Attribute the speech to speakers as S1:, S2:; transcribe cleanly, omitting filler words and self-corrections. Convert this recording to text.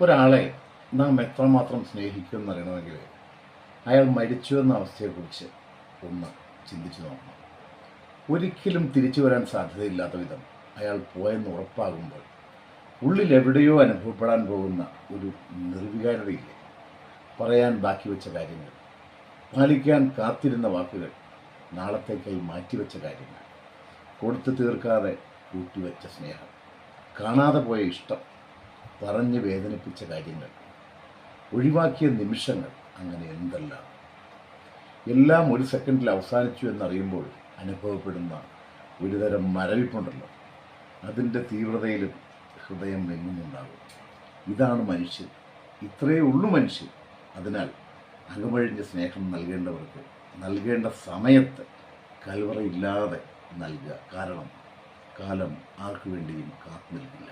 S1: ഒരാളെ നാം എത്രമാത്രം സ്നേഹിക്കുമെന്നറിയണമെങ്കിൽ അയാൾ മരിച്ചു എന്ന അവസ്ഥയെക്കുറിച്ച് ഒന്ന് ചിന്തിച്ചു നോക്കണം. ഒരിക്കലും തിരിച്ചു വരാൻ സാധ്യതയില്ലാത്ത വിധം അയാൾ പോയെന്ന് ഉറപ്പാകുമ്പോൾ ഉള്ളിൽ എവിടെയോ അനുഭവപ്പെടാൻ പോകുന്ന ഒരു നിർവികാരതയില്ലേ? പറയാൻ ബാക്കി വെച്ച കാര്യങ്ങൾ, പാലിക്കാൻ കാത്തിരുന്ന വാക്കുകൾ, നാളത്തേക്കായി മാറ്റിവെച്ച കാര്യങ്ങൾ, കൊടുത്തു തീർക്കാതെ കൂട്ടിവെച്ച സ്നേഹം, കാണാതെ പോയ ഇഷ്ടം, പറഞ്ഞ് വേദനിപ്പിച്ച കാര്യങ്ങൾ, ഒഴിവാക്കിയ നിമിഷങ്ങൾ, അങ്ങനെ എന്തെല്ലാം. എല്ലാം ഒരു സെക്കൻഡിൽ അവസാനിച്ചു എന്നറിയുമ്പോൾ അനുഭവപ്പെടുന്ന ഒരുതരം മരവിപ്പുണ്ടല്ലോ, അതിൻ്റെ തീവ്രതയിലും ഹൃദയം വെങ്ങുന്നുണ്ടാകും. ഇതാണ് മനുഷ്യൻ, ഇത്രയേ ഉള്ളൂ മനുഷ്യൻ. അതിനാൽ അകമഴിഞ്ഞ സ്നേഹം നൽകേണ്ടവർക്ക് നൽകേണ്ട സമയത്ത് കൽവറയില്ലാതെ നൽകുക. കാരണം കാലം ആർക്കു വേണ്ടിയും കാത്തു നിൽക്കില്ല.